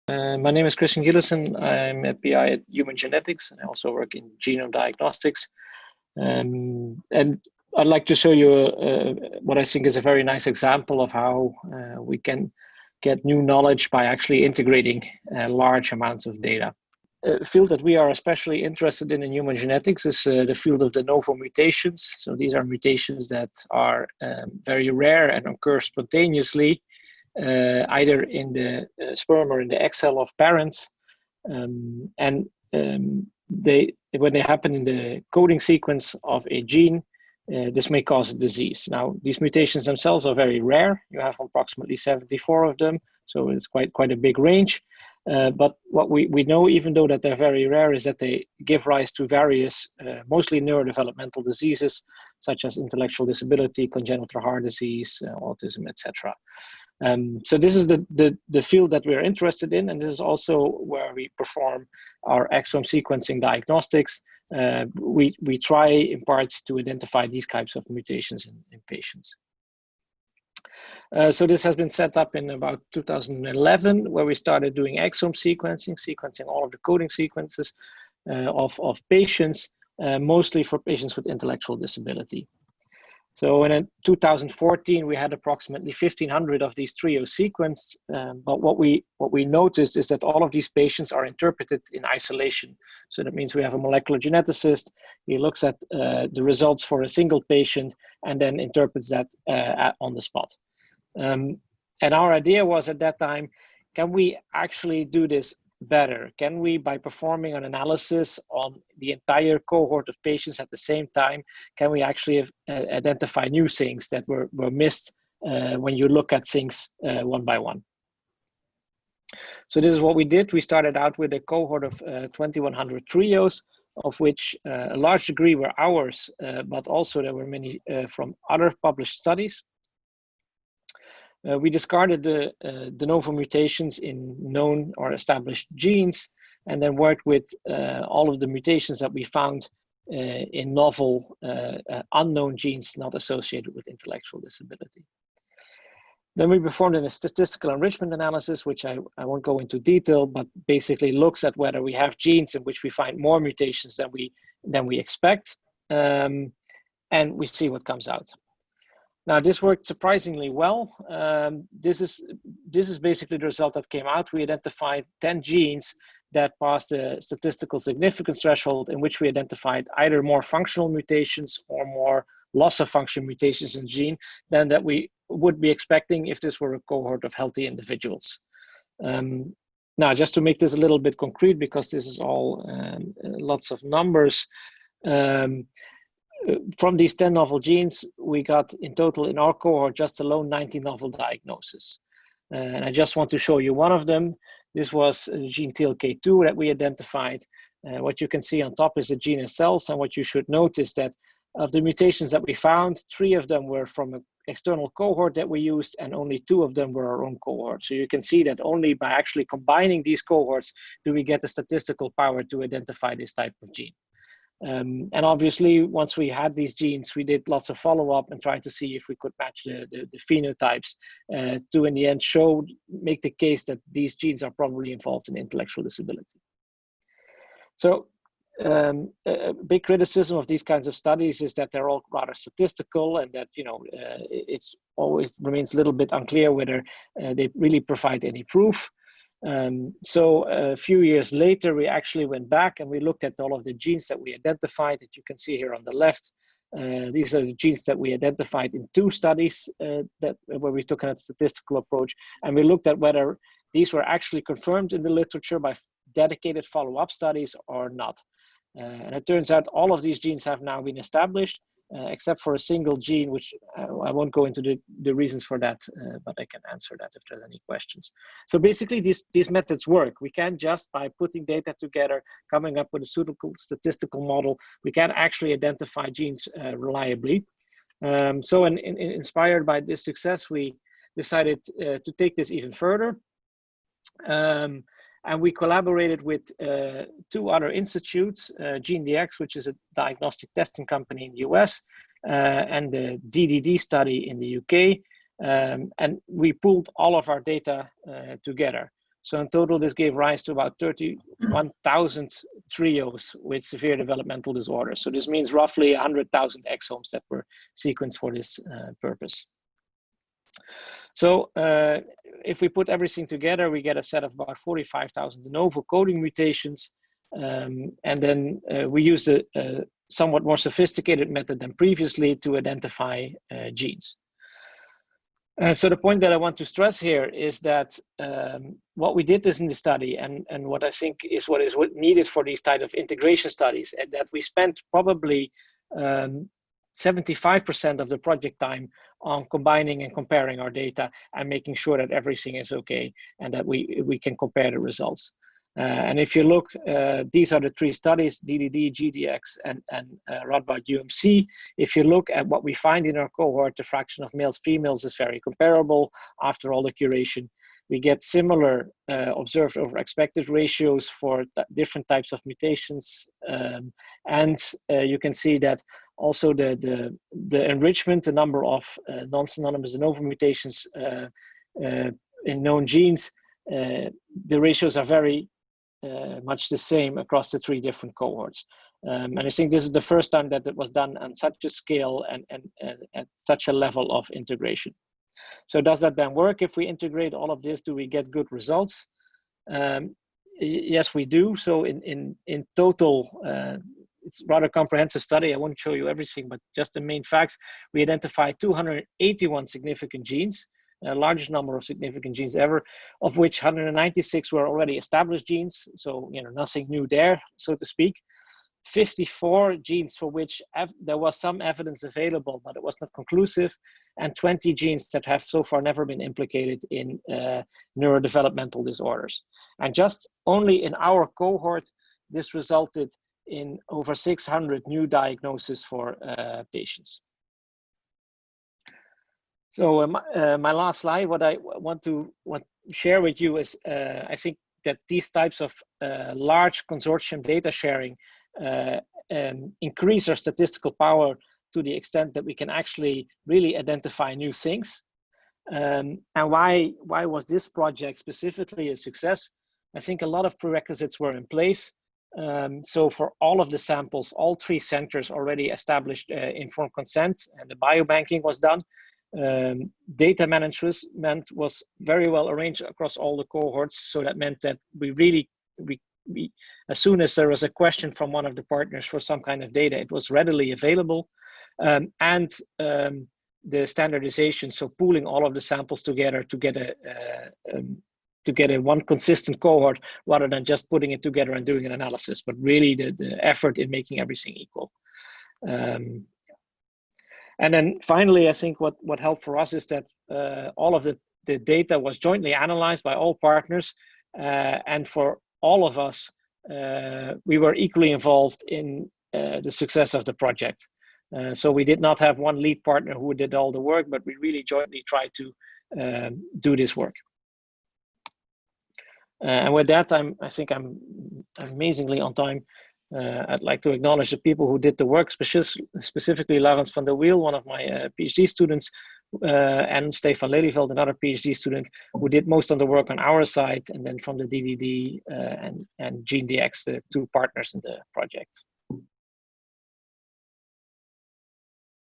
My name is Christian Gilissen. I'm a PI at Human Genetics, and I also work in genome diagnostics. And I'd like to show you what I think is a very nice example of how we can get new knowledge by actually integrating large amounts of data. A field that we are especially interested in human genetics is the field of DeNovo mutations. So these are mutations that are very rare and occur spontaneously, either in the sperm or in the egg cell of parents. When they happen in the coding sequence of a gene, this may cause a disease. Now, these mutations themselves are very rare. You have approximately 74 of them, so it's quite a big range. But what we know, even though that they're very rare, is that they give rise to various, mostly neurodevelopmental diseases, such as intellectual disability, congenital heart disease, autism, etc. So this is the field that we're interested in, and this is also where we perform our exome sequencing diagnostics. We try in part to identify these types of mutations in patients. So this has been set up in about 2011, where we started doing exome sequencing all of the coding sequences of patients, mostly for patients with intellectual disability. So in 2014, we had approximately 1,500 of these trios sequenced. But what we noticed is that all of these patients are interpreted in isolation. So that means we have a molecular geneticist. He looks at the results for a single patient and then interprets that on the spot. And our idea was at that time, can we actually do this better? Can we, by performing an analysis on the entire cohort of patients at the same time, can we actually identify new things that were missed when you look at things one by one? So this is what we did. We started out with a cohort of 2,100 trios, of which a large degree were ours, but also there were many from other published studies. We discarded the DeNovo mutations in known or established genes, and then worked with all of the mutations that we found in novel, unknown genes not associated with intellectual disability. Then we performed a statistical enrichment analysis, which I won't go into detail, but basically looks at whether we have genes in which we find more mutations than we expect, and we see what comes out. Now, this worked surprisingly well. This is basically the result that came out. We identified 10 genes that passed the statistical significance threshold, in which we identified either more functional mutations or more loss of function mutations in gene than that we would be expecting if this were a cohort of healthy individuals. Now, just to make this a little bit concrete, because this is all lots of numbers, from these 10 novel genes, we got in total in our cohort just alone 90 novel diagnoses. And I just want to show you one of them. This was gene TLK2 that we identified. What you can see on top is the gene cells, and what you should note is that of the mutations that we found, 3 of them were from an external cohort that we used, and only 2 of them were our own cohort. So you can see that only by actually combining these cohorts do we get the statistical power to identify this type of gene. And obviously, once we had these genes, we did lots of follow-up and tried to see if we could match the phenotypes to, in the end, make the case that these genes are probably involved in intellectual disability. So a big criticism of these kinds of studies is that they're all rather statistical, and that it's always remains a little bit unclear whether they really provide any proof. So a few years later, we actually went back and we looked at all of the genes that we identified, that you can see here on the left. These are the genes that we identified in 2 studies where we took a statistical approach, and we looked at whether these were actually confirmed in the literature by dedicated follow-up studies or not. And it turns out all of these genes have now been established, except for a single gene, which I won't go into the reasons for that, but I can answer that if there's any questions. So basically, these methods work. We can't just, by putting data together, coming up with a suitable statistical model, we can actually identify genes reliably. So inspired by this success, we decided to take this even further. And we collaborated with 2 other institutes, GeneDx, which is a diagnostic testing company in the US, and the DDD study in the UK. And we pooled all of our data together. So in total, this gave rise to about 31,000 trios with severe developmental disorders. So this means roughly 100,000 exomes that were sequenced for this purpose. So if we put everything together, we get a set of about 45,000 de novo coding mutations. And then we use a somewhat more sophisticated method than previously to identify genes. So the point that I want to stress here is that what we did is in the study, and what I think is what is needed for these type of integration studies, and that we spent probably 75% of the project time on combining and comparing our data and making sure that everything is okay and that we can compare the results. And if you look, these are the three studies, DDD, GDX, and Radboud UMC. If you look at what we find in our cohort, the fraction of males, females is very comparable after all the curation. We get similar observed over expected ratios for different types of mutations. And you can see that also the enrichment, the number of non-synonymous de novo mutations in known genes, the ratios are very much the same across the three different cohorts. And I think this is the first time that it was done on such a scale and at such a level of integration. So does that then work if we integrate all of this? Do we get good results? Yes, we do. So in total, it's a rather comprehensive study. I won't show you everything, but just the main facts. We identified 281 significant genes, largest number of significant genes ever, of which 196 were already established genes. So, nothing new there, so to speak. 54 genes for which there was some evidence available, but it was not conclusive, and 20 genes that have so far never been implicated in neurodevelopmental disorders. And just only in our cohort, this resulted in over 600 new diagnoses for patients. So my last slide, what I want to share with you is I think that these types of large consortium data sharing increase our statistical power to the extent that we can actually really identify new things. And why was this project specifically a success? I think a lot of prerequisites were in place. So for all of the samples, all three centers already established informed consent, and the biobanking was done. Data management was very well arranged across all the cohorts, so that meant that we as soon as there was a question from one of the partners for some kind of data, it was readily available. And the standardization, so pooling all of the samples together to get a one consistent cohort rather than just putting it together and doing an analysis, but really the effort in making everything equal. And then finally, I think what helped for us is that all of the data was jointly analyzed by all partners, and for all of us, we were equally involved in the success of the project. So we did not have one lead partner who did all the work, but we really jointly tried to do this work. And with that, I think I'm amazingly on time. I'd like to acknowledge the people who did the work, specifically Laurens van der Wiel, one of my PhD students, and Stefan Lelyveld, another PhD student, who did most of the work on our side, and then from the DDD and GeneDx, the two partners in the project.